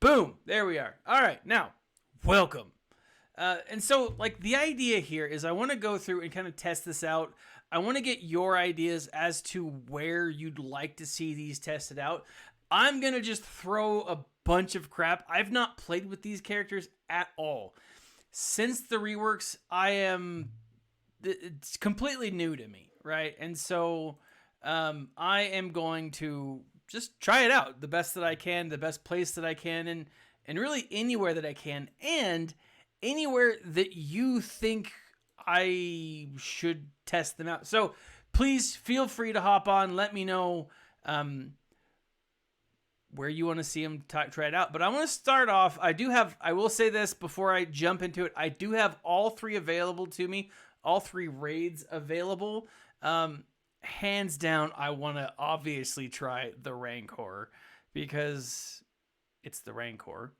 Boom. There we are. All right. Now, welcome. And so, like, the idea here is I want to go through and kind of test this out. I want to get your ideas as to where you'd like to see these tested out. I'm going to just throw a bunch of crap. I've not played with these characters at all. Since the reworks, it's completely new to me, right? And so I am going to just try it out the best that I can, the best place that I can, and really anywhere that I can, and anywhere that you think I should test them out. So please feel free to hop on. Let me know where you want to see them try it out. But I want to start off. I will say this before I jump into it. I do have all three available to me, all three raids available. Hands down, I want to obviously try the Rancor because it's the Rancor.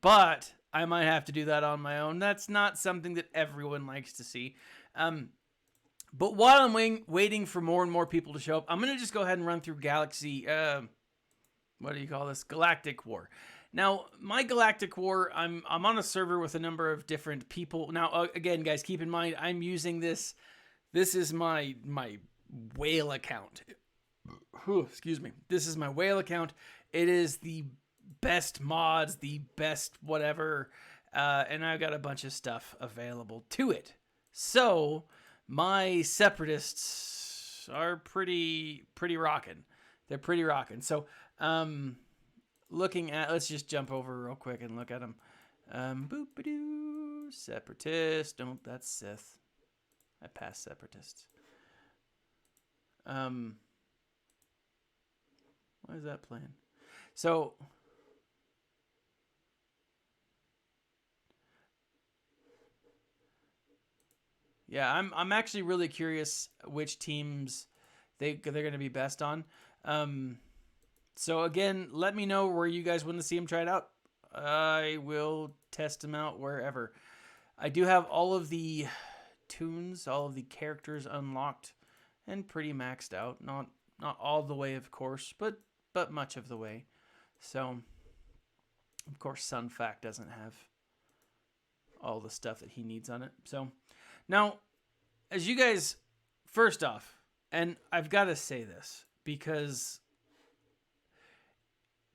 But I might have to do that on my own. That's not something that everyone likes to see. But while I'm waiting for more and more people to show up, I'm going to just go ahead and run through Galactic War. Now, my Galactic War, I'm on a server with a number of different people. Now, again, guys, keep in mind, I'm using this. This is my whale account. Excuse me. This is my whale account. It is the best mods, the best whatever, and I've got a bunch of stuff available to it. So my Separatists are pretty rocking. They're pretty rocking. So let's just jump over real quick and look at them. Boop-a-doo, Separatist. Don't, that's Sith. I passed Separatists. Why is that playing? So yeah, I'm actually really curious which teams they're going to be best on. So again, let me know where you guys want to see them try it out. I will test them out wherever. I do have all of the tunes, all of the characters unlocked and pretty maxed out. Not all the way, of course, but much of the way. So, of course, Sunfac doesn't have all the stuff that he needs on it. So, now, as you guys, first off, and I've got to say this, because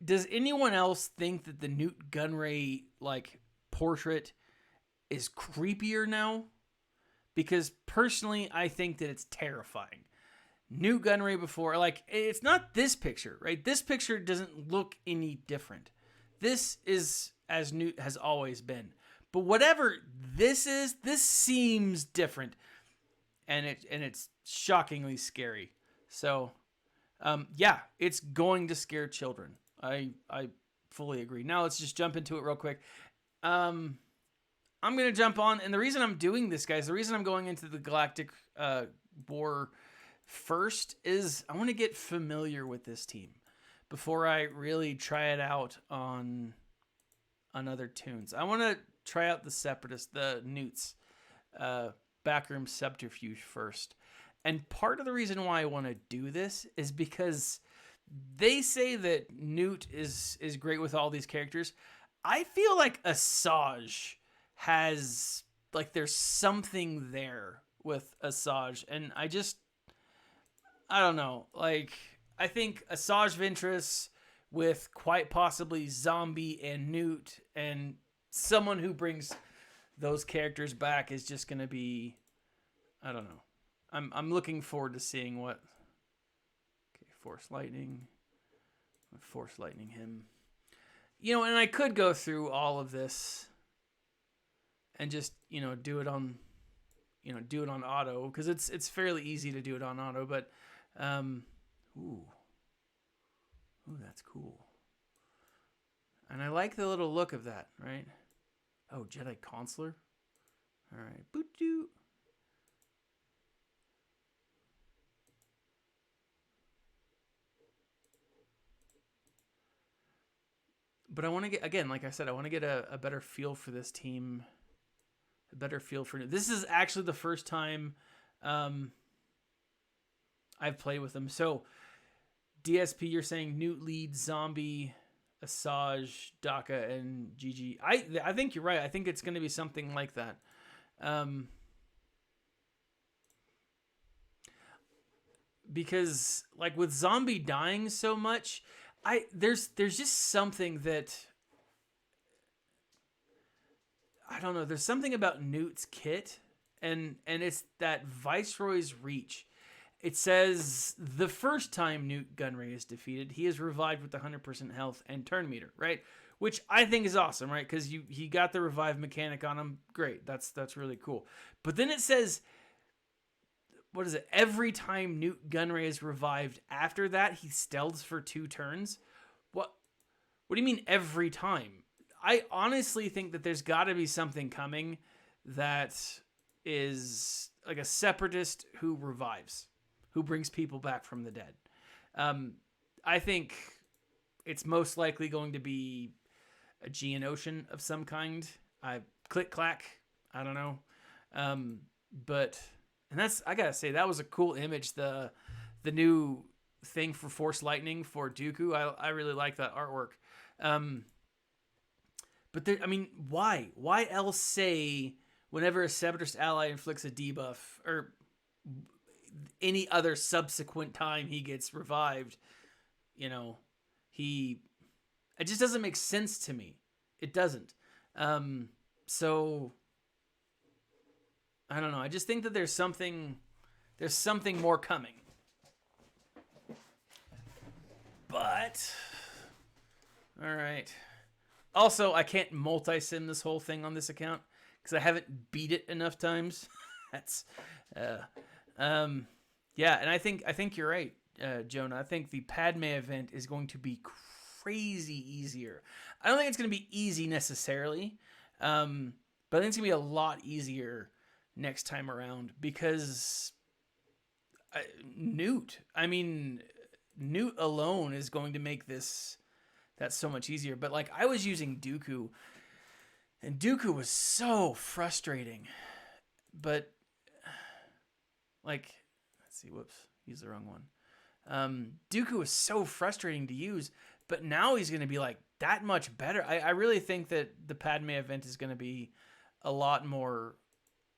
does anyone else think that the Nute Gunray, like, portrait is creepier now? Because personally, I think that it's terrifying. Nute Gunray before, like, it's not this picture, right? This picture doesn't look any different. This is as Nute has always been. But whatever this is, this seems different. And it's shockingly scary. So, yeah, it's going to scare children. I fully agree. Now let's just jump into it real quick. I'm going to jump on, and the reason I'm doing this, guys, the reason I'm going into the Galactic War first is I want to get familiar with this team before I really try it out on other tunes. I want to try out the Separatists, the Nutes, backroom subterfuge first. And part of the reason why I want to do this is because they say that Nute is great with all these characters. I feel like Asajj has, like, there's something there with Asajj, and I don't know, like, I think Asajj Ventress with quite possibly Zombie and Nute and someone who brings those characters back is just going to be, I don't know. I'm looking forward to seeing what. Okay, Force Lightning him. You know, and I could go through all of this and just, do it on auto, because it's fairly easy to do it on auto, but ooh, that's cool. And I like the little look of that, right? Oh, Jedi Consular. All right, boot-doo. But I want to get, again, like I said, I want to get a better feel for this team, a better feel for it. This is actually the first time I've played with them. So, DSP, you're saying Nute lead, Zombie, Asajj, Daka, and Gigi. I think you're right. I think it's going to be something like that. Because like with Zombie dying so much, there's just something that I don't know. There's something about Nute's kit, and it's that Viceroy's Reach. It says the first time Nute Gunray is defeated, he is revived with 100% health and turn meter, right? Which I think is awesome, right? Because he got the revive mechanic on him. Great, that's really cool. But then it says, what is it? Every time Nute Gunray is revived after that, he stealths for 2 turns. What do you mean every time? I honestly think that there's got to be something coming that is like a Separatist who revives, who brings people back from the dead. I think it's most likely going to be a Geonosian of some kind. Click clack. I don't know. But that's, I gotta say, that was a cool image. The new thing for Force Lightning for Dooku. I really like that artwork. But there, I mean, why? Why else say whenever a Separatist ally inflicts a debuff or any other subsequent time he gets revived, it just doesn't make sense to me. It doesn't. So I don't know. I just think that there's something more coming. But all right. Also, I can't multi-sim this whole thing on this account because I haven't beat it enough times. That's yeah, and I think you're right, Jonah. I think the Padme event is going to be crazy easier. I don't think it's going to be easy necessarily, but I think it's going to be a lot easier next time around because Nute alone is going to make that's so much easier. But like I was using Dooku, and Dooku was so frustrating. But like, let's see, whoops, used the wrong one. Dooku was so frustrating to use, but now he's going to be like that much better. I really think that the Padme event is going to be a lot more.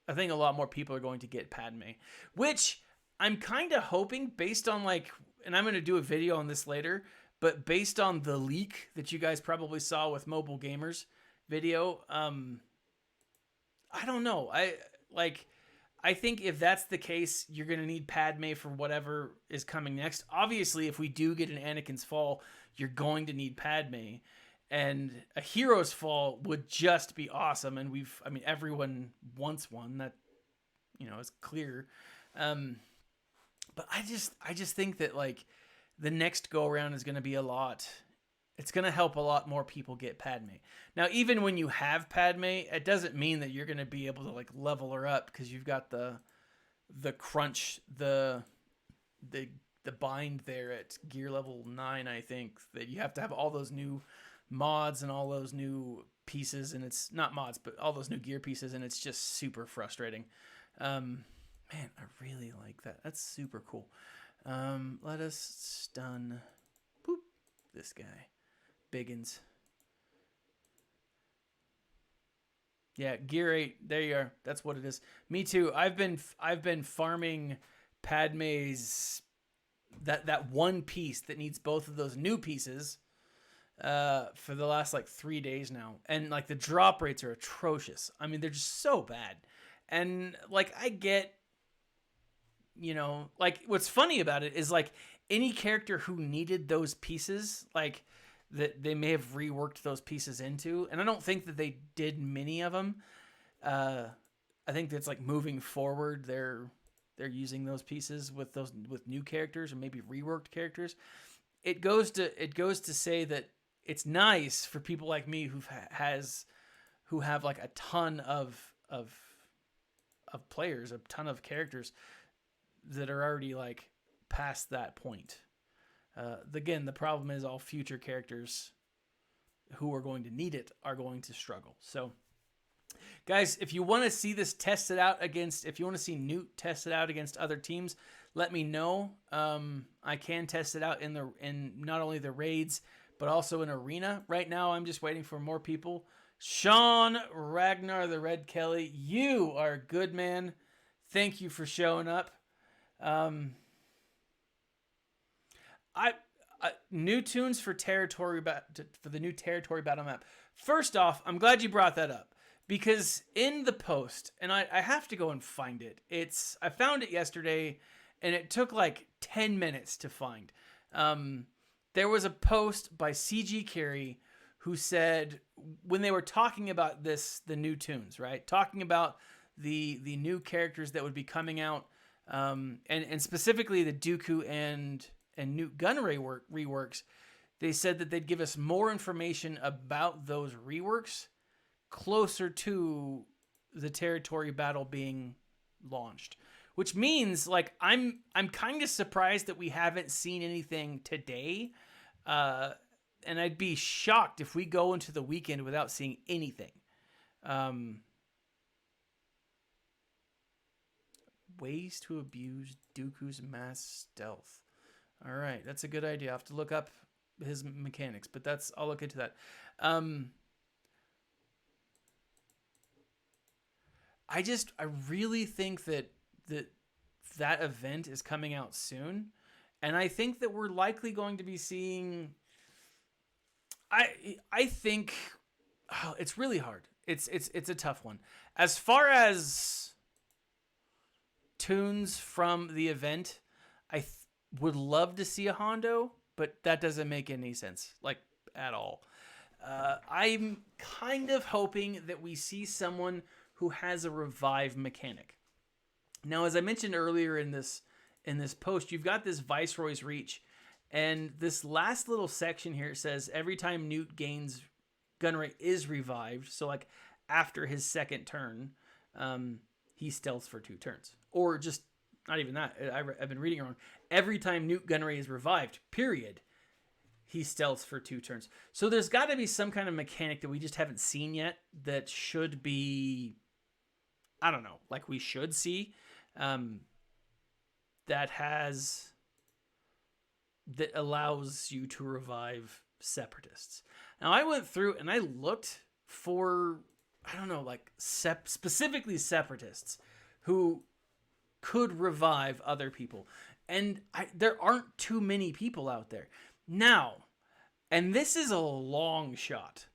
I think a lot more people are going to get Padme, which I'm kind of hoping based on like, and I'm going to do a video on this later, but based on the leak that you guys probably saw with Mobile Gamers video, I don't know. I think if that's the case, you're going to need Padme for whatever is coming next. Obviously, if we do get an Anakin's Fall, you're going to need Padme. And a Hero's Fall would just be awesome. And everyone wants one that, is clear. But I just think that like the next go around is going to be it's going to help a lot more people get Padme. Now, even when you have Padme, it doesn't mean that you're going to be able to like level her up because you've got the crunch, the bind there at gear level 9, I think, that you have to have all those new mods and all those new pieces, and it's not mods, but all those new gear pieces, and it's just super frustrating. Man, I really like that. That's super cool. Let us stun this guy. Biggins. Yeah, gear 8. There you are. That's what it is. Me too. I've been farming Padme's that one piece that needs both of those new pieces for the last like 3 days now. And like the drop rates are atrocious. I mean, they're just so bad. And like I get, like what's funny about it is like any character who needed those pieces, like that they may have reworked those pieces into, and I don't think that they did many of them. I think that's like moving forward, they're using those pieces with new characters or maybe reworked characters. It goes to say that it's nice for people like me who have like a ton of players, a ton of characters that are already like past that point. Again, the problem is all future characters who are going to need it are going to struggle. So, guys, if you want to see this tested out if you want to see Nute tested out against other teams, let me know. I can test it out in not only the raids, but also in Arena. Right now, I'm just waiting for more people. Sean Ragnar, the Red Kelly, you are a good man. Thank you for showing up. New tunes for for the new territory battle map. First off, I'm glad you brought that up because in the post, and I have to go and find it. I found it yesterday, and it took like 10 minutes to find. There was a post by CG Carey who said when they were talking about the new tunes, right? Talking about the new characters that would be coming out, and specifically the Dooku and Nute Gunray reworks, they said that they'd give us more information about those reworks closer to the territory battle being launched. Which means, like, I'm kind of surprised that we haven't seen anything today. And I'd be shocked if we go into the weekend without seeing anything. Ways to abuse Dooku's mass stealth. All right, that's a good idea. I have to look up his mechanics, but I'll look into that. I really think that event is coming out soon, and I think that we're likely going to be seeing. I think it's really hard. It's a tough one. As far as tunes from the event, I would love to see a Hondo, but that doesn't make any sense, like, at all. I'm kind of hoping that we see someone who has a revive mechanic. Now, as I mentioned earlier in this post, you've got this Viceroy's Reach, and this last little section here says every time Nute Gunray is revived, so like after his second turn, he stealths for 2 turns. Or just, not even that, I've been reading it wrong. Every time Nute Gunray is revived, period, he stealths for 2 turns. So there's got to be some kind of mechanic that we just haven't seen yet that should be, I don't know, like we should see, that allows you to revive Separatists. Now, I went through and I looked for, I don't know, like specifically Separatists who could revive other people. And there aren't too many people out there. Now, and this is a long shot,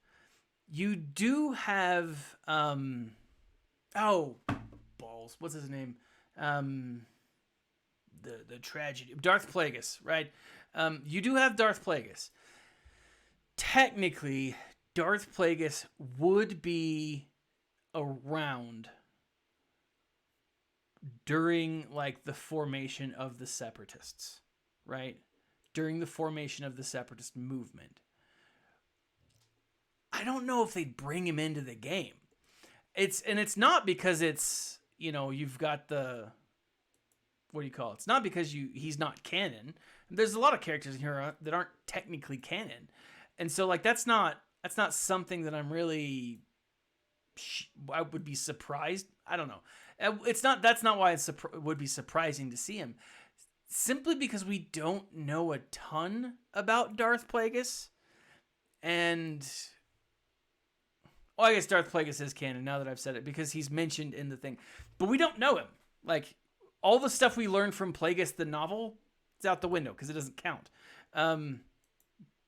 you do have, balls, what's his name? The tragedy, Darth Plagueis, right? You do have Darth Plagueis. Technically, Darth Plagueis would be around during, like, the formation of the Separatists, right? During the formation of the Separatist movement. I don't know if they'd bring him into the game. It's not because it's, you've got the, what do you call it? It's not because he's not canon. There's a lot of characters in here that aren't technically canon. And so, like, that's not something that I'm really, I would be surprised. I don't know. That's not why it would be surprising to see him. Simply because we don't know a ton about Darth Plagueis. And, well, I guess Darth Plagueis is canon now that I've said it because he's mentioned in the thing. But we don't know him. Like, all the stuff we learned from Plagueis the novel, it's out the window because it doesn't count.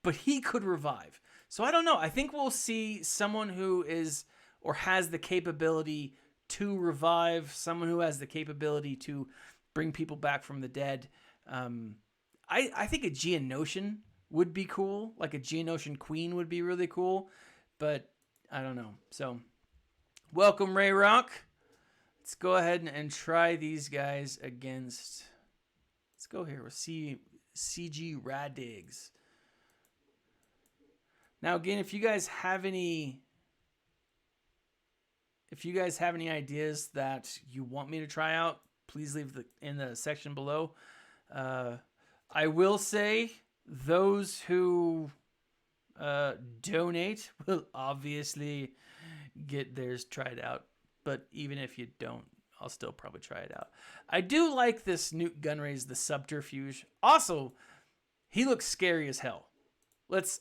But he could revive. So I don't know. I think we'll see someone who is or has the capability to revive, someone who has the capability to bring people back from the dead. I think a Geonosian would be cool. Like a Geonosian queen would be really cool. But I don't know. So welcome, Ray Rock. Let's go ahead and try these guys against. Let's go here with CG Radigs. Now, again, if you guys have any ideas that you want me to try out, please leave in the section below. I will say those who donate will obviously get theirs tried out. But even if you don't, I'll still probably try it out. I do like this Nute Gunray's the Subterfuge. Also, he looks scary as hell.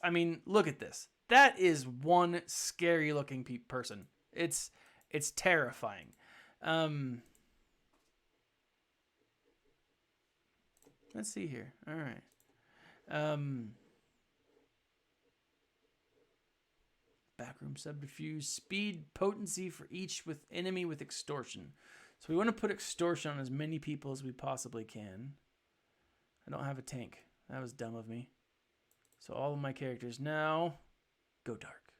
I mean, look at this. That is one scary looking person. It's terrifying. Let's see here. All right. Backroom subterfuge. Speed, potency for each with enemy with extortion. So we want to put extortion on as many people as we possibly can. I don't have a tank. That was dumb of me. So all of my characters now go dark.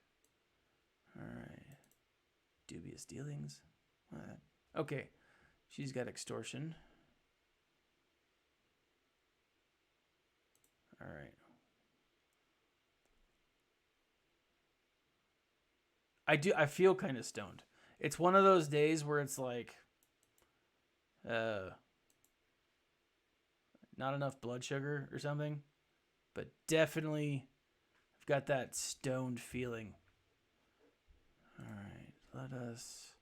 All right. Dubious dealings. Okay. She's got extortion. All right. I feel kind of stoned. It's one of those days where it's like not enough blood sugar or something, but definitely I've got that stoned feeling. All right, let us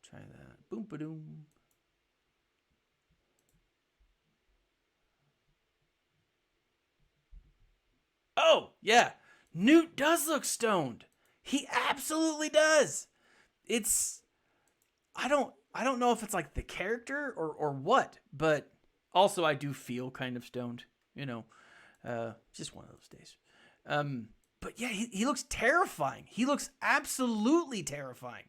try that. Boom ba doom. Oh, yeah. Nute does look stoned. He absolutely does. It's I don't know if it's like the character or what, but also I do feel kind of stoned, you know. Just one of those days. But yeah, he looks terrifying. He looks absolutely terrifying.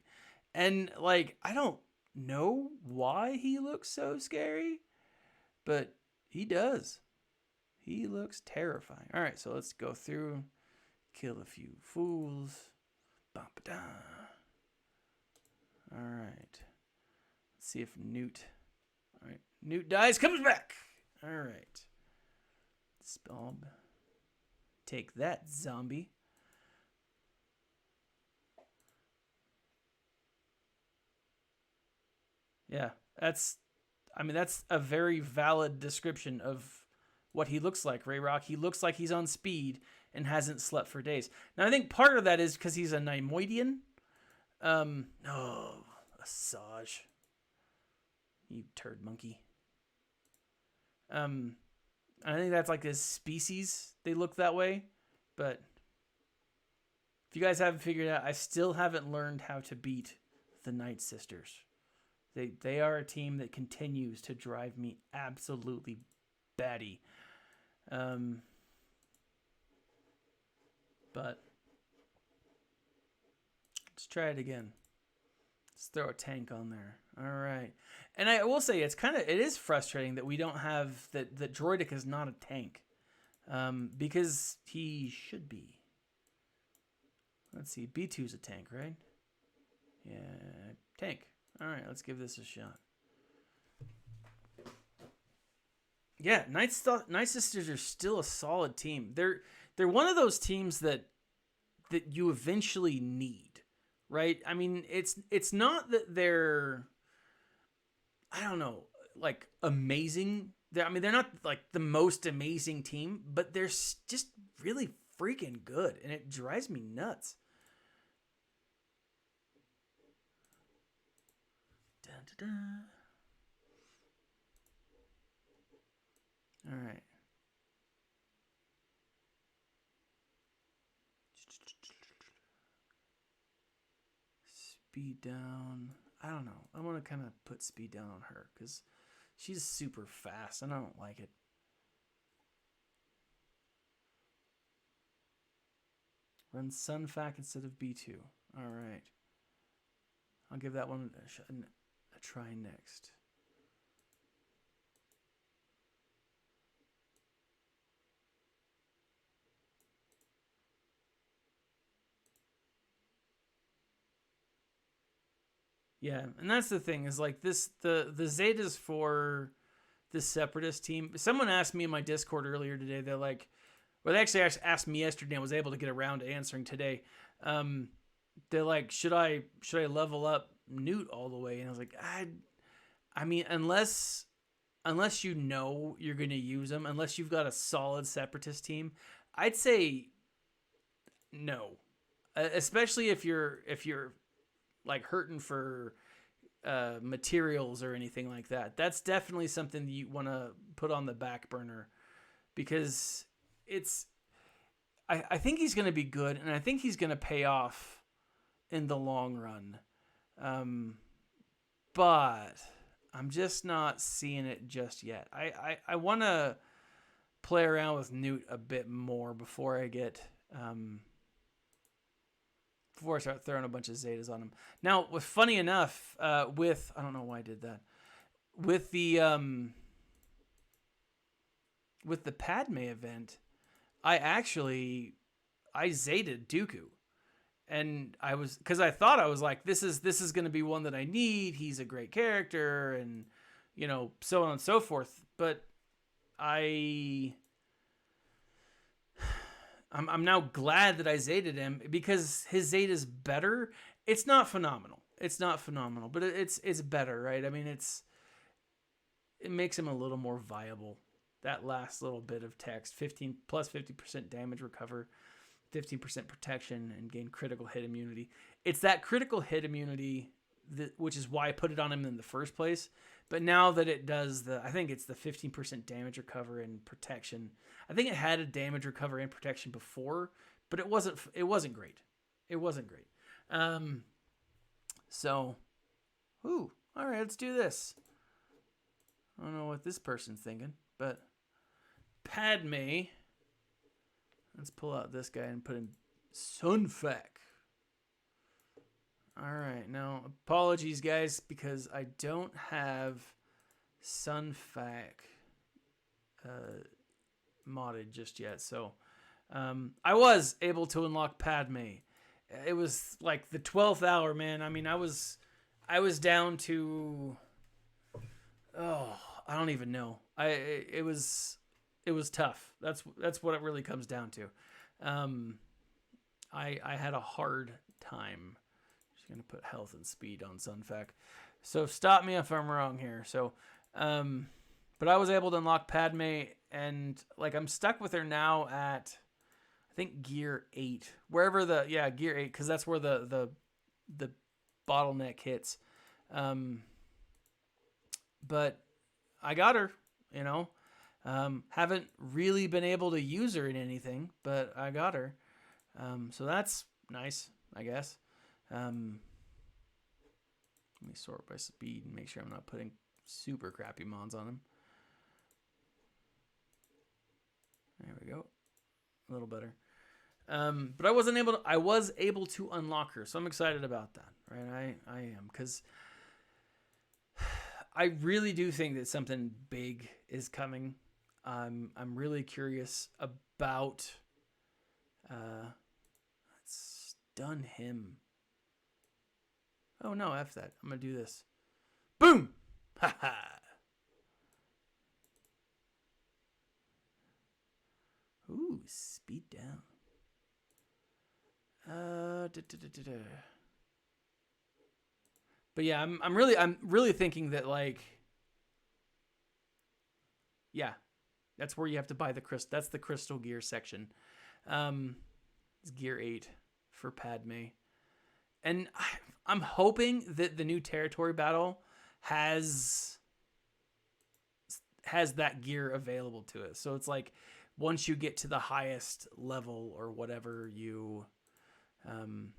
And like I don't know why he looks so scary, but he does. He looks terrifying. All right, so let's go through, kill a few fools. Ba-ba-da. All right. Let's see if Nute. All right, Nute dies, comes back. All right. Spelb. Take that, zombie. Yeah, that's a very valid description of what he looks like, Ray Rock. He looks like he's on speed and hasn't slept for days. Now, I think part of that is because he's a Neimoidian. Asajj. You turd monkey. I think that's like his species. They look that way. But if you guys haven't figured it out, I still haven't learned how to beat the Night Sisters. They are a team that continues to drive me absolutely batty. But let's try it again. Let's throw a tank on there. All right. And I will say it is frustrating that we don't have that Droidic is not a tank. Because he should be. Let's see. B2's a tank, right? Yeah, tank. All right, let's give this a shot. Yeah, Night Sisters are still a solid team. They're one of those teams that you eventually need, right? I mean, it's not that they're, I don't know, like amazing. They're not like the most amazing team, but they're just really freaking good, and it drives me nuts. Dun, dun, dun. All right. Speed down. I don't know. I want to kind of put speed down on her because she's super fast and I don't like it. Run Sunfac instead of B2. All right. I'll give that one a try next. Yeah, and that's the thing is like this the Zetas for the Separatist team. Someone asked me in my Discord earlier today. They're like, well, they actually asked me yesterday and was able to get around to answering today. They're like, should I level up Nute all the way? And I was like, I mean, unless you know you're gonna use them, unless you've got a solid Separatist team, I'd say no. Especially if you're like hurting for materials or anything like that. That's definitely something that you want to put on the back burner, because I think he's going to be good, and I think he's going to pay off in the long run. But I'm just not seeing it just yet. I want to play around with Nute a bit more before I start throwing a bunch of Zetas on him. Now, funny enough, I don't know why I did that. With the Padme event, I Zeted Dooku. And because I thought, I was like, this is going to be one that I need. He's a great character, and so on and so forth. But I'm now glad that I Zeted him, because his Zeta is better. It's not phenomenal. But it's better, right? I mean, it makes him a little more viable. That last little bit of text, 15 plus 50% damage recover, 15% protection, and gain critical hit immunity. It's that critical hit immunity which is why I put it on him in the first place. But now that it does I think it's the 15% damage recover and protection. I think it had a damage recover and protection before, but it wasn't great. It wasn't great. So, all right, let's do this. I don't know what this person's thinking, but Padme. Let's pull out this guy and put in Sunfac. All right, now apologies, guys, because I don't have Sunfac modded just yet. So I was able to unlock Padme. It was like the 12th hour, man. I mean, I was down to I don't even know. It was tough. That's what it really comes down to. I had a hard time. Just gonna put health and speed on Sunfac. So stop me if I'm wrong here. So, but I was able to unlock Padme, and like I'm stuck with her now at I think gear 8, wherever gear 8, because that's where the bottleneck hits. But I got her, haven't really been able to use her in anything, but I got her. So that's nice, I guess. Let me sort by speed and make sure I'm not putting super crappy mons on him. There we go. A little better. But I was able to unlock her, so I'm excited about that, right? I am, because I really do think that something big is coming. I'm really curious about let's stun him. Oh no, F that. I'm gonna do this. Boom! Ha ha! Ooh, speed down. But yeah, I'm really thinking that, like, yeah, that's where you have to buy the crystal. That's the crystal gear section. It's gear 8 for Padme, and I'm hoping that the new territory battle has that gear available to it. So it's like once you get to the highest level or whatever, you man,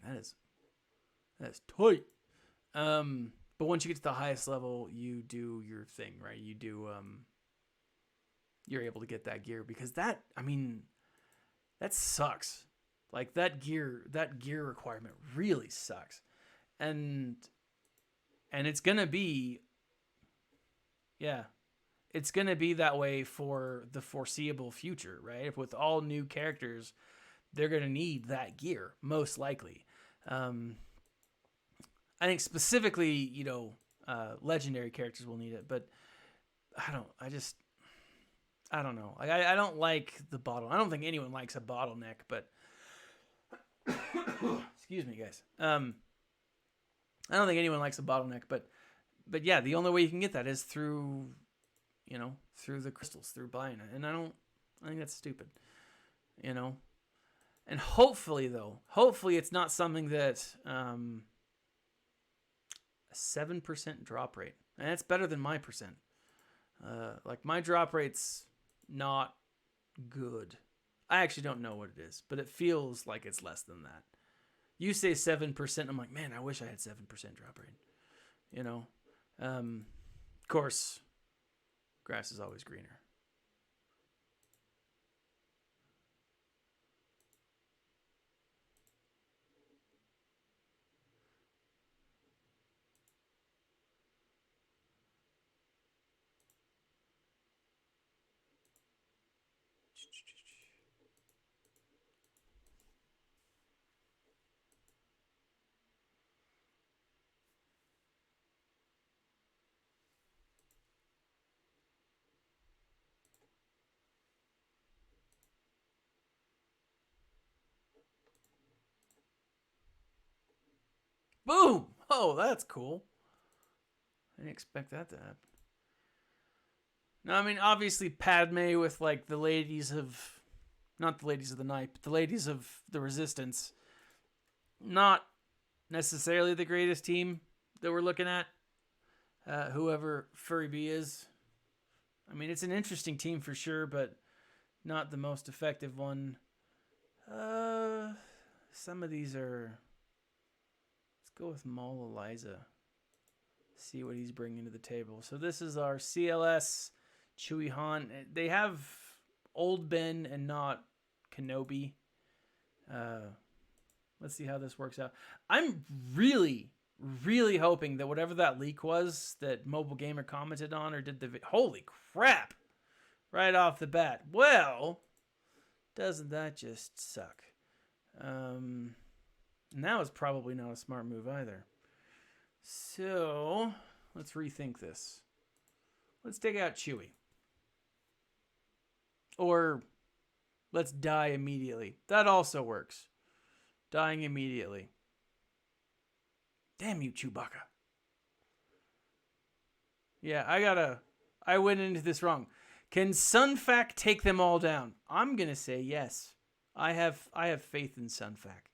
that is tight. But once you get to the highest level, you do your thing, right? You do you're able to get that gear, because that sucks. Like that gear requirement really sucks. And it's going to be it's going to be that way for the foreseeable future, right? If with all new characters, they're going to need that gear, most likely. I think specifically, legendary characters will need it, but I don't know. I don't like the bottle. I don't think anyone likes a bottleneck, but excuse me, guys. I don't think anyone likes a bottleneck, but yeah, the only way you can get that is through the crystals, through buying it. And I think that's stupid, And hopefully, though, hopefully it's not something that a 7% drop rate. And that's better than my percent. Like my drop rate's not good. I actually don't know what it is, but it feels like it's less than that. You say 7%, I'm like, man, I wish I had 7% drop rate. You know? Of course, grass is always greener. Boom! Oh, that's cool. I didn't expect that to happen. No, I mean, obviously Padme with like the ladies of, not the ladies of the night, but the ladies of the resistance. Not necessarily the greatest team that we're looking at. Whoever Furry B is. I mean, it's an interesting team for sure, but not the most effective one. Some of these are... Let's go with Maul Eliza. See what he's bringing to the table. So this is our CLS Chewie Han. They have Old Ben and not Kenobi. Let's see how this works out. I'm really hoping that whatever that leak was that Mobile Gamer commented on or did the... Holy crap! Right off the bat. Well, doesn't that just suck? Now is probably not a smart move either. So, let's rethink this. Let's take out Chewie. Or, let's die immediately. That also works. Dying immediately. Damn you, Chewbacca. Yeah, I went into this wrong. Can Sunfac take them all down? I'm going to say yes. I have faith in Sunfac.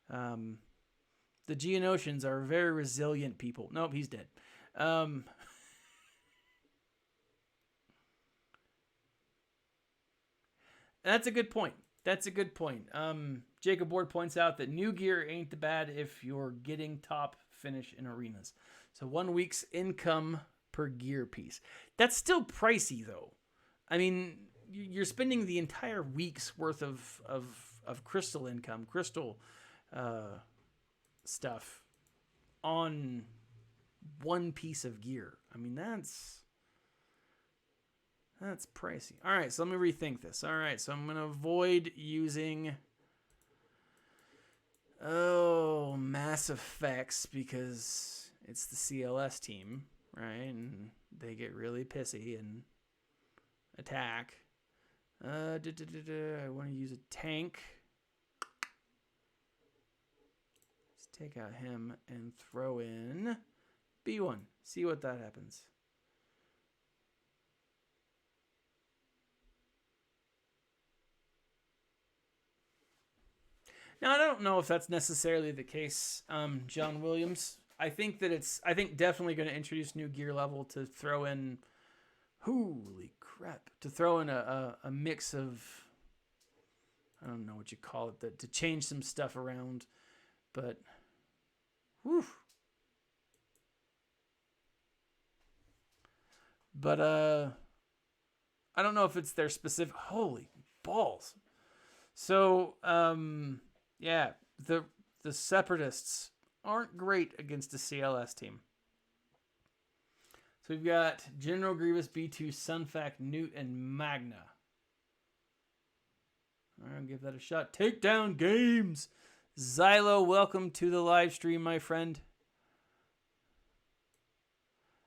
The Geonosians are very resilient people. Nope, he's dead. That's a good point. Jacob Ward points out that new gear ain't the bad if you're getting top finish in arenas. So 1 week's income per gear piece. That's still pricey though. I mean, you're spending the entire week's worth of crystal income, crystal stuff on one piece of gear. I mean, that's pricey. All right, so let me rethink this. All right, so I'm going to avoid using Mass Effects because it's the CLS team, right? And they get really pissy and attack. I want to use a tank. Let's take out him and throw in B1. See what that happens. Now, I don't know if that's necessarily the case, John Williams. I think definitely going to introduce new gear level to throw in, holy crap, to throw in a mix of, I don't know what you call it, to change some stuff around, but, whew. But, I don't know if it's their specific, holy balls. So, yeah, the Separatists aren't great against a CLS team. So we've got General Grievous, B2, Sunfac, Nute, and Magna. All right, I'll give that a shot. Takedown Games. Xylo, welcome to the live stream, my friend.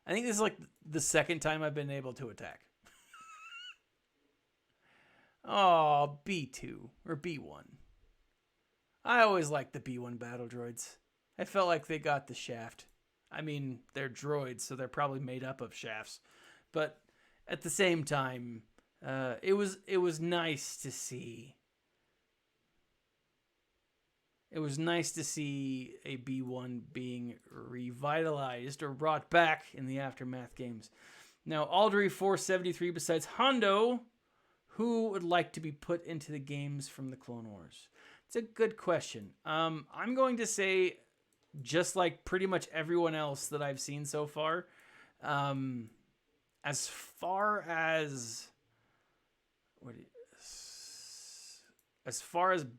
I think this is like the second time I've been able to attack. Oh, B2 or B1. I always liked the B1 battle droids. I felt like they got the shaft. I mean, they're droids, so they're probably made up of shafts. But at the same time, it was nice to see it was nice to see a B1 being revitalized or brought back in the Aftermath games. Now, Aldery 473, besides Hondo, who would like to be put into the games from the Clone Wars? It's a good question. I'm going to say, just like pretty much everyone else that I've seen so far, as far as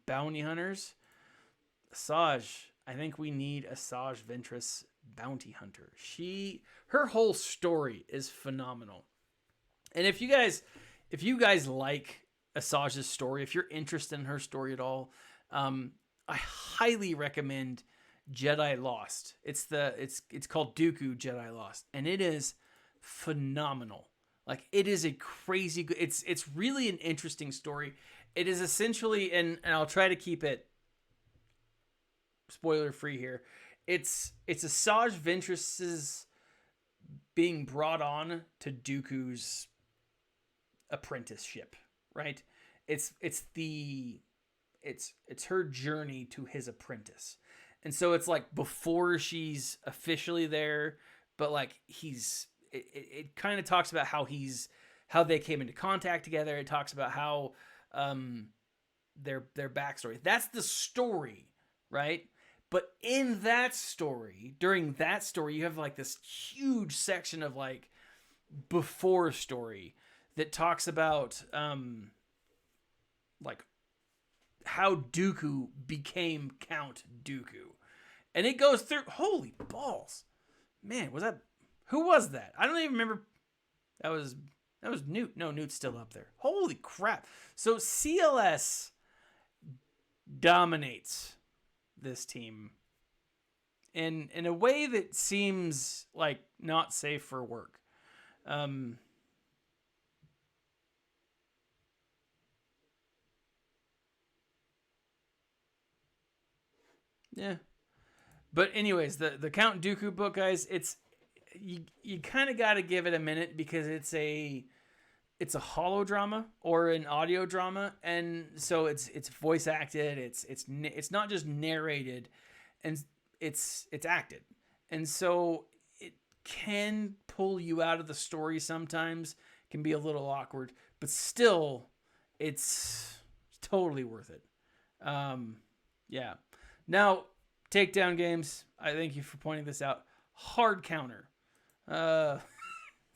bounty hunters, Asajj, I think we need Asajj Ventress bounty hunter. Her whole story is phenomenal. And if you guys like Asajj's story, if you're interested in her story at all, I highly recommend Jedi Lost. It's called Dooku Jedi Lost, and it is phenomenal. Like, it is a crazy good. It's really an interesting story. It is essentially, and I'll try to keep it spoiler free here. It's Asajj Ventress's being brought on to Dooku's apprenticeship, right? It's her journey to his apprentice. And so it's like before she's officially there, but like it kind of talks about how they came into contact together. It talks about how their backstory. That's the story, right? But in that story, during that story, you have like this huge section of like before story that talks about like how Dooku became Count Dooku. And it goes through, holy balls. Man, who was that? I don't even remember. That was Nute. No, Nute's still up there. Holy crap. So CLS dominates this team in a way that seems like not safe for work. Yeah. But anyways, the Count Dooku book, guys, you kind of got to give it a minute because it's a holodrama or an audio drama, and so it's voice acted, it's not just narrated, and it's acted. And so it can pull you out of the story sometimes, can be a little awkward, but still it's totally worth it. Yeah. Now, Takedown Games, I thank you for pointing this out. Hard counter.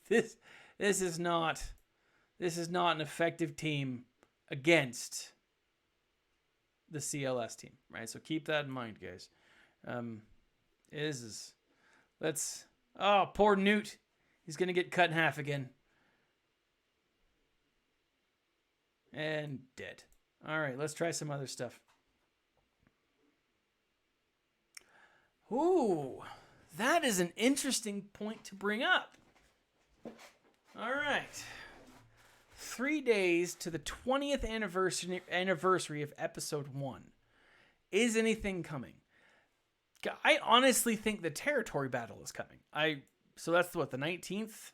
This is not an effective team against the CLS team, right? So keep that in mind, guys. Poor Nute. He's gonna get cut in half again. And dead. All right, let's try some other stuff. Ooh, that is an interesting point to bring up. All right. 3 days to the 20th anniversary of Episode 1. Is anything coming? I honestly think the territory battle is coming. So that's the 19th?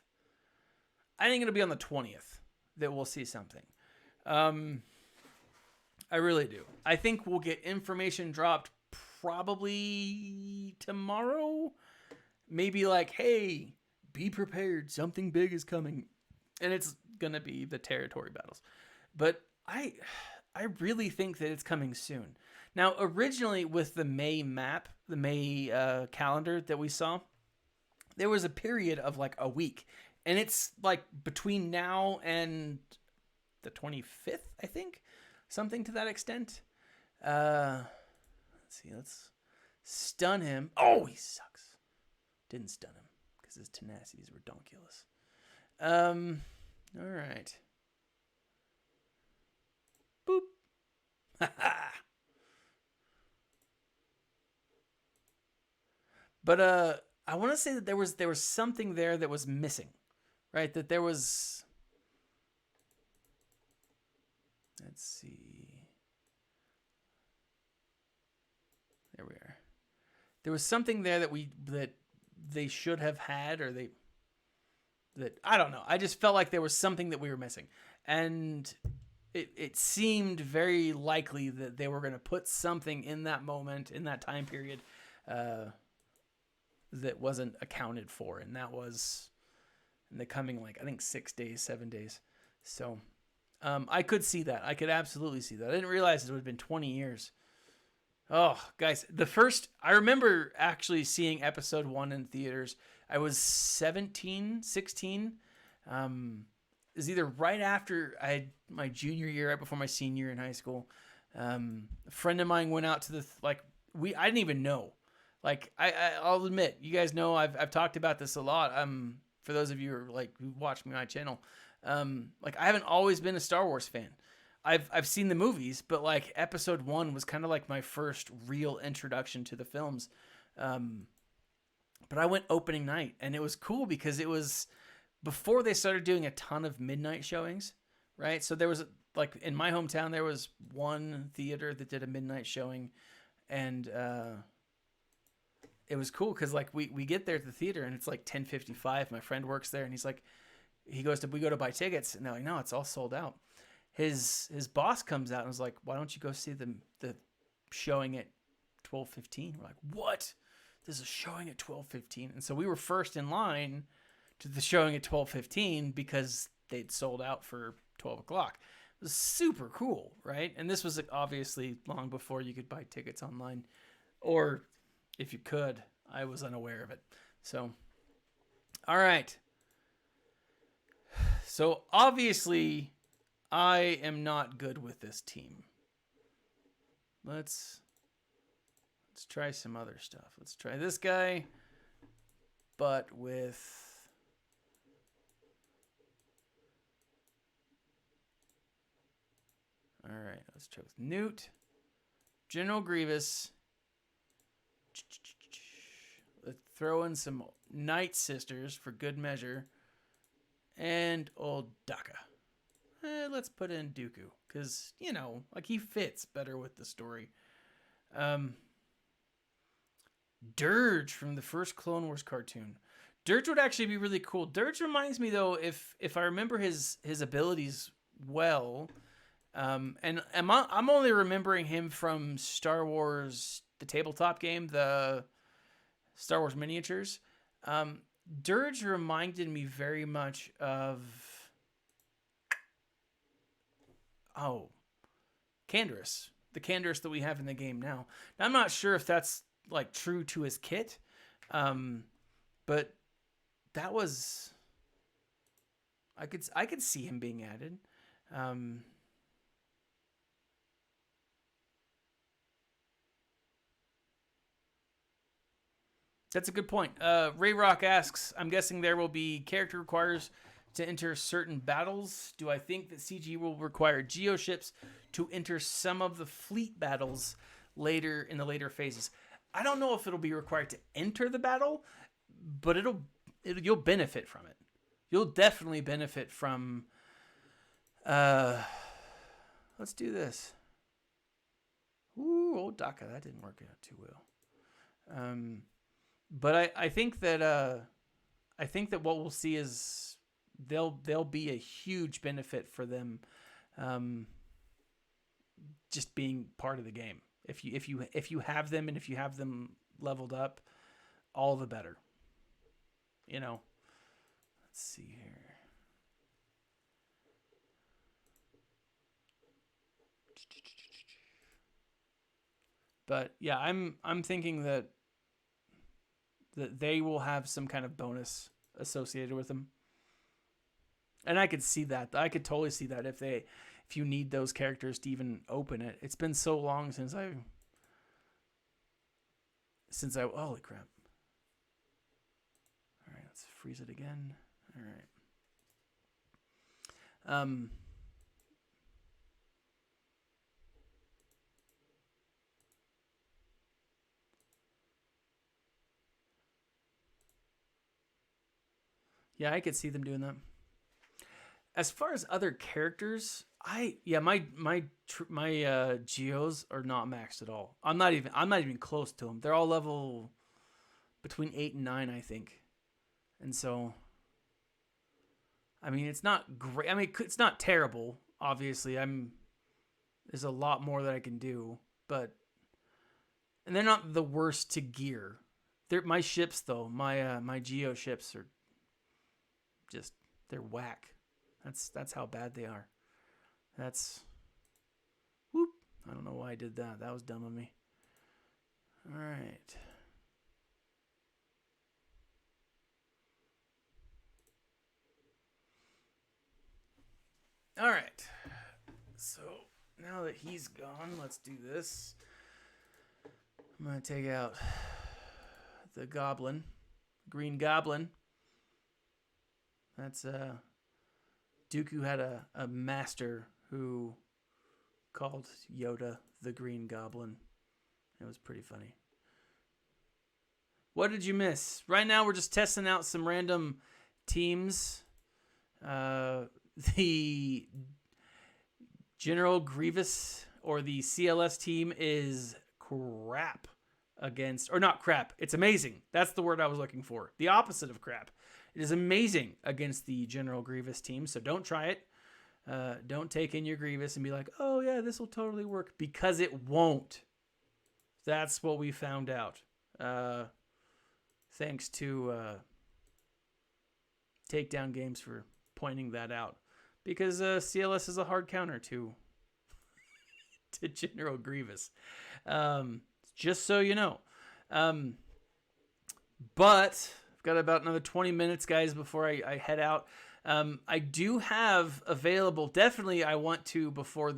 I think it'll be on the 20th that we'll see something. I really do. I think we'll get information dropped probably tomorrow. Maybe like, hey, be prepared. Something big is coming. And it's going to be the territory battles. But I really think that it's coming soon. Now, originally with the May map, the May calendar that we saw, there was a period of like a week. And it's like between now and the 25th, I think. Something to that extent. Let's see. Let's stun him. Oh, he sucks. Didn't stun him because his tenacity is redonkulous. All right. Boop. But I want to say that there was something there that was missing, right? That there was. Let's see. There we are. There was something there that they should have had, or that I don't know. I just felt like there was something that we were missing. And it seemed very likely that they were going to put something in that moment, in that time period, that wasn't accounted for. And that was in the coming, like, I think 6 days, 7 days. So I could see that. I could absolutely see that. I didn't realize it would have been 20 years. Oh, guys, I remember actually seeing episode 1 in theaters. I was 17, 16. It was either right after I had my junior year, right before my senior year in high school. A friend of mine went out to I didn't even know. Like, I'll admit, you guys know I've talked about this a lot. For those of you who watch my channel, like, I haven't always been a Star Wars fan. I've seen the movies, but like episode 1 was kind of like my first real introduction to the films. But I went opening night, and it was cool because it was before they started doing a ton of midnight showings, right? So there was, like, in my hometown, there was one theater that did a midnight showing, and it was cool because, like, we get there at the theater, and it's like 10:55. My friend works there, and he goes, "Did we go to buy tickets?" And they're like, "No, it's all sold out." His boss comes out and was like, "Why don't you go see the showing at 12:15?" We're like, "What? There's a showing at 12:15?" And so we were first in line to the showing at 12:15 because they'd sold out for 12 o'clock. It was super cool, right? And this was obviously long before you could buy tickets online, or if you could, I was unaware of it. So, all right. So obviously, I am not good with this team. Let's try some other stuff. Let's try this guy, but with... All right, let's try with Nute, General Grievous. Let's throw in some Night Sisters for good measure, and old Daka. Let's put in Dooku because, you know, like, he fits better with the story. Dirge from the first Clone Wars cartoon. Dirge would actually be really cool. Dirge reminds me, though, if I remember his abilities well, and I'm only remembering him from Star Wars, the tabletop game, the Star Wars miniatures. Dirge reminded me very much of... Canderous. The Canderous that we have in the game now. Now, I'm not sure if that's, like, true to his kit, but that was... I could see him being added. That's a good point. Ray Rock asks, I'm guessing there will be character requires to enter certain battles. Do I think that CG will require geoships to enter some of the fleet battles later in the later phases? I don't know if it'll be required to enter the battle, but you'll benefit from it. You'll definitely benefit from... let's do this. Ooh, old Daka, that didn't work out too well. But I think that what we'll see is there'll be a huge benefit for them, just being part of the game. If you have them, and if you have them leveled up, all the better. You know. Let's see here. But yeah, I'm thinking that they will have some kind of bonus associated with them. And I could see that. I could totally see that if you need those characters to even open it. It's been so long since I holy crap. All right, let's freeze it again. All right. Yeah, I could see them doing that. As far as other characters, my geos are not maxed at all. I'm not even close to them. They're all level between 8 and 9, I think. And so, I mean, it's not great. I mean, it's not terrible. obviously there's a lot more that I can do, and they're not the worst to gear. My ships though, my Geo ships are just, they're whack. That's how bad they are. Whoop. I don't know why I did that. That was dumb of me. All right. All right. So now that he's gone, let's do this. I'm going to take out the Goblin. Green Goblin. That's Dooku had a master who called Yoda the Green Goblin. It was pretty funny. What did you miss? Right now we're just testing out some random teams. The General Grievous or the CLS team is crap against, or not crap, it's amazing. That's the word I was looking for. The opposite of crap. It is amazing against the General Grievous team, so don't try it. Don't take in your Grievous and be like, oh yeah, this will totally work, because it won't. That's what we found out. Thanks to Takedown Games for pointing that out. Because CLS is a hard counter to General Grievous. Just so you know. But I've got about another 20 minutes, guys, before I head out. I do have available, definitely I want to, before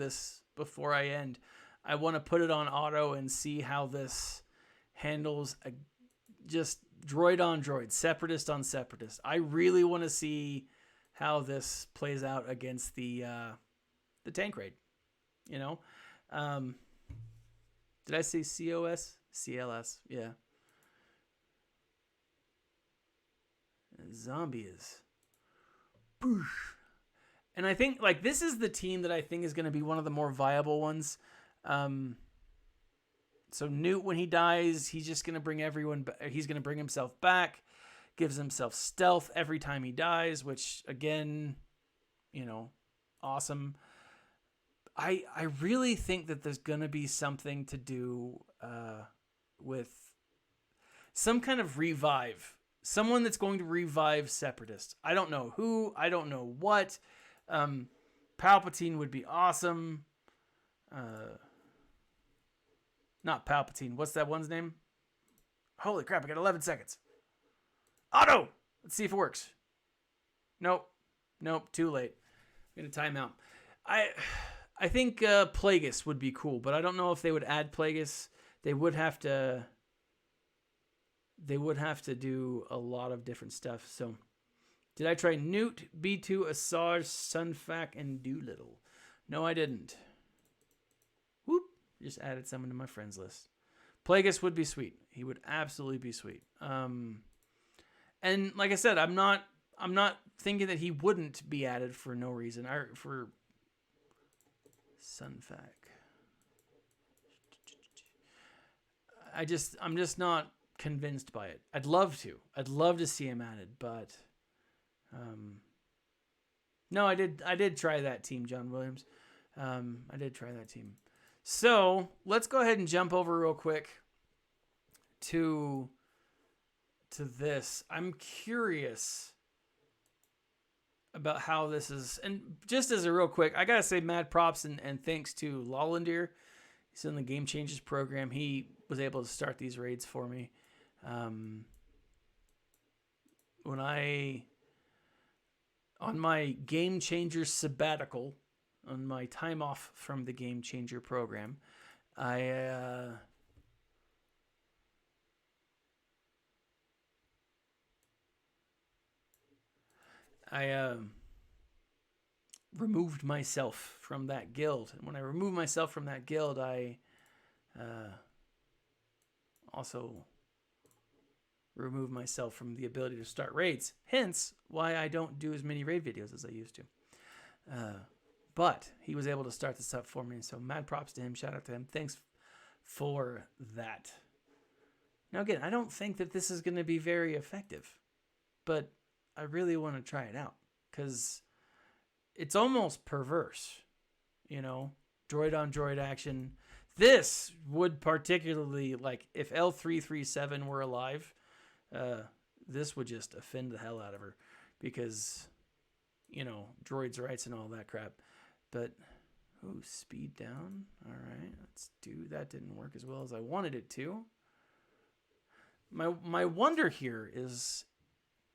I end, I want to put it on auto and see how this handles just droid on droid, separatist on separatist. I really want to see how this plays out against the tank raid. You know? Did I say COS? CLS, yeah. Zombies. Boosh. And I think, like, this is the team that I think is going to be one of the more viable ones. So Nute, when he dies, he's just going to bring he's going to bring himself back, gives himself stealth every time he dies, which, again, you know, awesome. I really think that there's going to be something to do with some kind of revive. Someone that's going to revive Separatists. I don't know who. I don't know what. Palpatine would be awesome. Not Palpatine. What's that one's name? Holy crap, I got 11 seconds. Auto! Let's see if it works. Nope, too late. I'm going to time out. I think Plagueis would be cool, but I don't know if they would add Plagueis. They would have to do a lot of different stuff. So, did I try Nute, B2, Asajj, Sunfac, and Doolittle? No, I didn't. Whoop. Just added someone to my friends list. Plagueis would be sweet. He would absolutely be sweet. And like I said, I'm not thinking that he wouldn't be added for no reason. For Sunfac. I'm just not convinced by it. I'd love to see him added, but no, I did try that team, John Williams. I did try that team. So let's go ahead and jump over real quick to this. I'm curious about how this is, and just as a real quick, I gotta say mad props and thanks to Lollandir. He's in the Game Changers program. He was able to start these raids for me. When on my Game Changer sabbatical, on my time off from the Game Changer program, I removed myself from that guild. And when I removed myself from that guild, I also removed myself from the ability to start raids. Hence, why I don't do as many raid videos as I used to. But he was able to start this up for me, so mad props to him. Shout out to him. Thanks for that. Now again, I don't think that this is going to be very effective, but I really want to try it out because it's almost perverse. you know, droid on droid action. This would particularly, like, if L337 were alive, this would just offend the hell out of her because, you know, droids' rights and all that crap. But, oh, speed down. All right, let's do that. Didn't work as well as I wanted it to. My wonder here is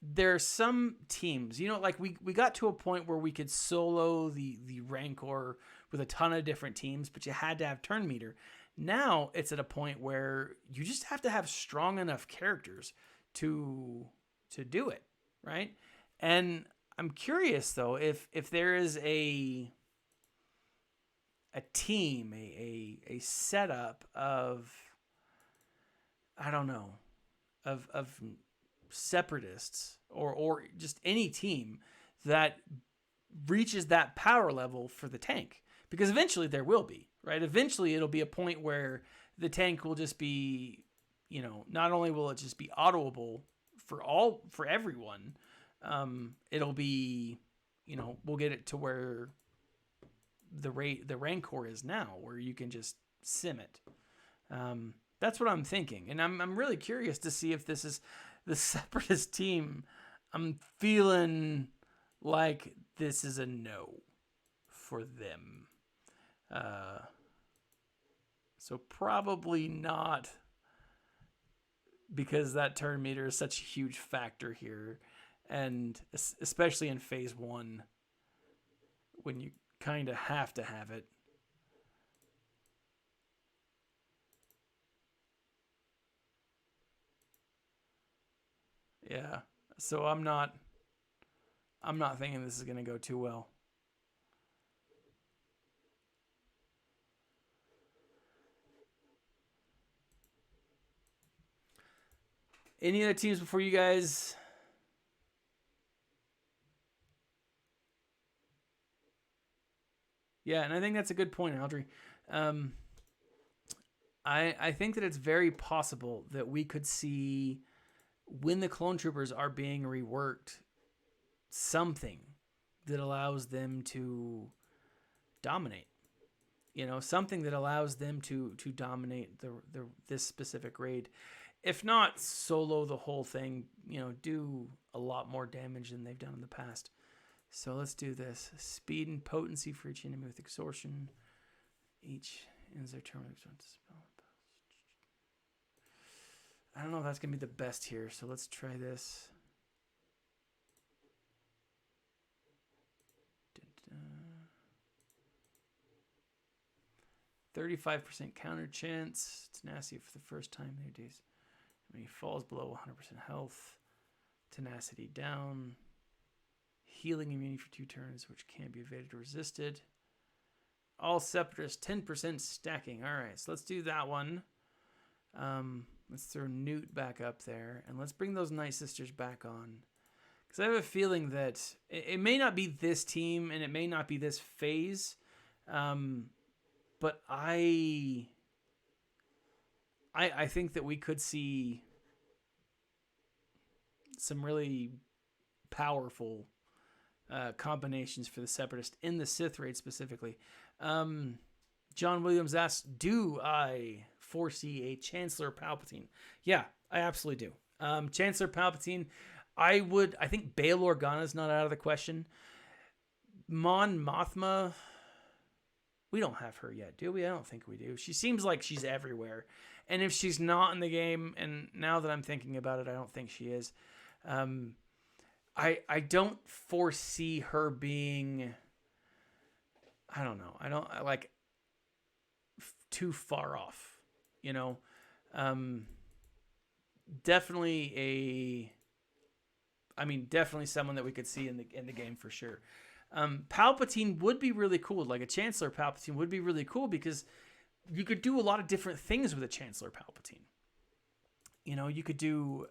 there are some teams, you know, like we got to a point where we could solo the Rancor with a ton of different teams, but you had to have turn meter. Now it's at a point where you just have to have strong enough characters to do it, right? And I'm curious though if there is a team, a setup of, I don't know, of Separatists or just any team that reaches that power level for the tank, because eventually there will be, right? Eventually it'll be a point where the tank will just be, you know, not only will it just be autoable for everyone, it'll be, you know, we'll get it to where the Rancor is now, where you can just sim it. That's what I'm thinking, and I'm really curious to see if this is the Separatist team. I'm feeling like this is a no for them. So probably not, because that turn meter is such a huge factor here, and especially in phase 1 when you kind of have to have it. Yeah. So I'm not thinking this is going to go too well. Any other teams before you guys? Yeah, and I think that's a good point, Aldry. I think that it's very possible that we could see, when the clone troopers are being reworked, something that allows them to dominate. You know, something that allows them to dominate this specific raid. If not solo the whole thing, you know, do a lot more damage than they've done in the past. So let's do this. Speed and potency for each enemy with extortion. Each ends their turn with extortion spell. I don't know if that's going to be the best here, so let's try this. 35% counter chance. Tenacity for the first time in their days. When he falls below 100% health. Tenacity down. Healing immunity for 2 turns, which can't be evaded or resisted. All Separatists, 10% stacking. All right, so let's do that one. Let's throw Nute back up there, and let's bring those Night Sisters back on. Because I have a feeling that it may not be this team, and it may not be this phase, but I think that we could see some really powerful combinations for the Separatist in the Sith raid specifically. John Williams asks, do I foresee a Chancellor Palpatine? Yeah, I absolutely do. Chancellor Palpatine, I think Bail Organa is not out of the question. Mon Mothma, we don't have her yet, do we? I don't think we do. She seems like she's everywhere. And if she's not in the game, and now that I'm thinking about it, I don't think she is. I don't foresee her being, I don't know. I don't like too far off, you know. Definitely someone that we could see in the game for sure. Palpatine would be really cool. Like a Chancellor Palpatine would be really cool because you could do a lot of different things with a Chancellor Palpatine. You know, you could do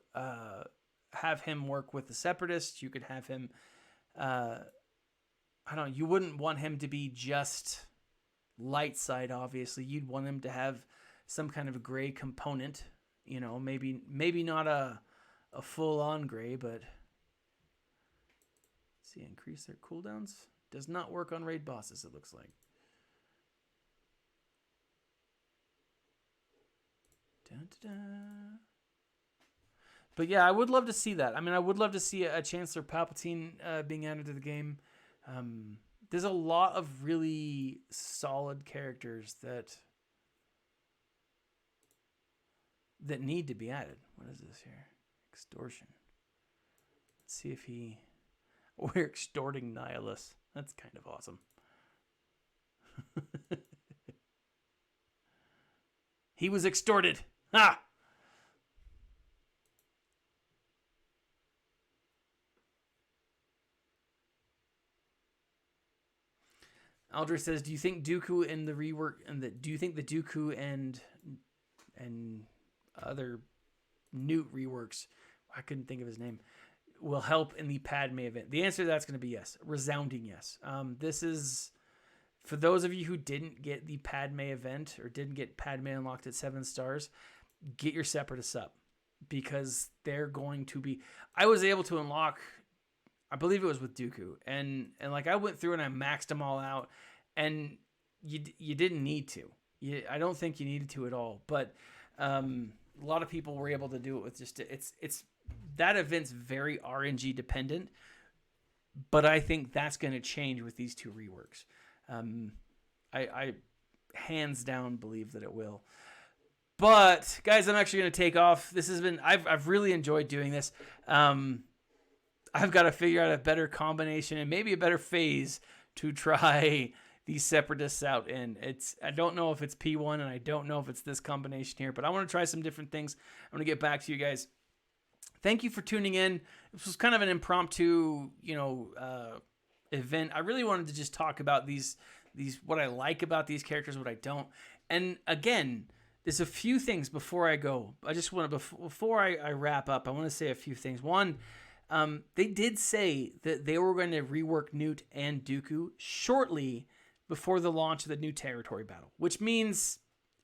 have him work with the Separatists. You could have him, I don't know, you wouldn't want him to be just light side, obviously. You'd want him to have some kind of gray component, you know, maybe not a full-on gray, but see, increase their cooldowns. Does not work on raid bosses, it looks like. Dun, dun, dun. But yeah, I would love to see that. I mean, I would love to see a Chancellor Palpatine being added to the game. There's a lot of really solid characters that need to be added. What is this here? Extortion. Let's see if we're extorting Nihilus. That's kind of awesome. He was extorted. Ha! Aldrich says, "Do you think Dooku and the rework do you think the Dooku and other Nute reworks, I couldn't think of his name, will help in the Padme event?" The answer to that's going to be yes. Resounding yes. This is, for those of you who didn't get the Padme event or didn't get Padme unlocked at 7 stars, get your Separatists up, because they're going to be... I was able to unlock, I believe it was with Dooku, and like I went through and I maxed them all out, and you didn't need to. I don't think you needed to at all, but a lot of people were able to do it with just... It's that event's very RNG dependent, but I think that's going to change with these 2 reworks. I hands down believe that it will. But guys, I'm actually going to take off. This has been, I've really enjoyed doing this. I've got to figure out a better combination and maybe a better phase to try these Separatists out in. I don't know if it's P1 and I don't know if it's this combination here, but I want to try some different things. I'm going to get back to you guys. Thank you for tuning in. This was kind of an impromptu, event. I really wanted to just talk about these what I like about these characters, what I don't. And again, there's a few things before I go. I just want to, before I wrap up, I want to say a few things. One, they did say that they were going to rework Nute and Dooku shortly before the launch of the new territory battle, which means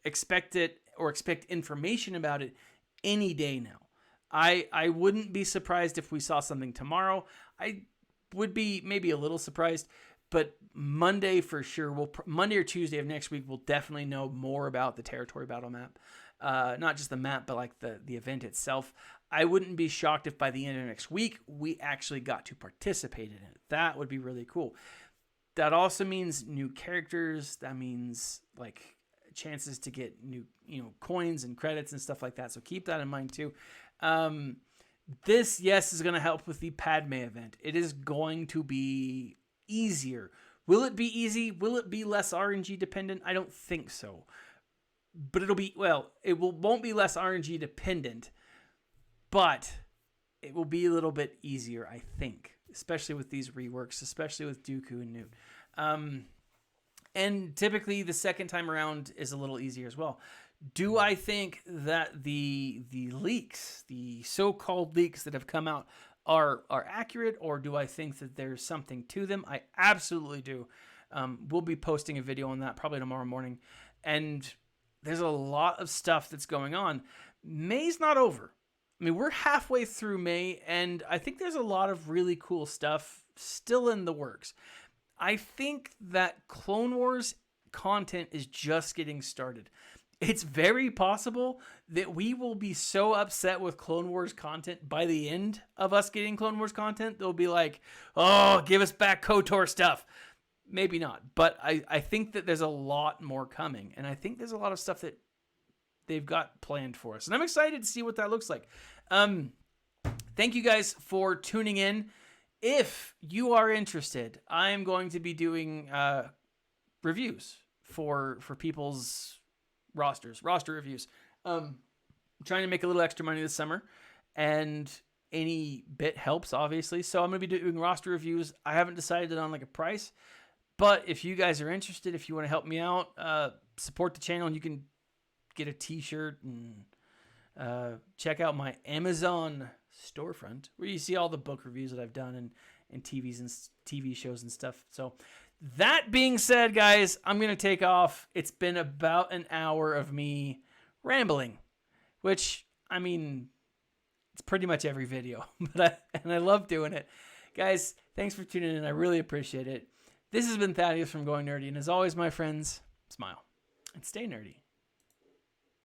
expect it, or expect information about it any day now. I wouldn't be surprised if we saw something tomorrow. I would be maybe a little surprised, but Monday for sure. Monday or Tuesday of next week, we'll definitely know more about the territory battle map. Not just the map, but like the event itself. I wouldn't be shocked if by the end of next week, we actually got to participate in it. That would be really cool. That also means new characters. That means like chances to get new, coins and credits and stuff like that. So keep that in mind too. This, yes, is going to help with the Padme event. It is going to be easier. Will it be easy? Will it be less RNG dependent? I don't think so. But it'll be, won't be less RNG dependent, but it will be a little bit easier, I think, especially with these reworks, especially with Dooku and Nute. And typically the second time around is a little easier as well. Do I think that the leaks, the so-called leaks that have come out are accurate, or do I think that there's something to them? I absolutely do. We'll be posting a video on that probably tomorrow morning. And there's a lot of stuff that's going on. May's not over. I mean, we're halfway through May, and I think there's a lot of really cool stuff still in the works. I think that Clone Wars content is just getting started. It's very possible that we will be so upset with Clone Wars content by the end of us getting Clone Wars content. They'll be like, oh, give us back KOTOR stuff. Maybe not. But I think that there's a lot more coming. And I think there's a lot of stuff that they've got planned for us. And I'm excited to see what that looks like. Thank you guys for tuning in. If you are interested, I'm going to be doing reviews for people's roster reviews. Trying to make a little extra money this summer, and any bit helps, obviously. So I'm going to be doing roster reviews. I haven't decided on like a price, but if you guys are interested, if you want to help me out, support the channel, and you can get a t-shirt and check out my Amazon storefront where you see all the book reviews that I've done and TV shows and stuff. So that being said, guys, I'm going to take off. It's been about an hour of me rambling, which, I mean, it's pretty much every video, and I love doing it. Guys, thanks for tuning in. I really appreciate it. This has been Thaddeus from Going Nerdy, and as always, my friends, smile and stay nerdy.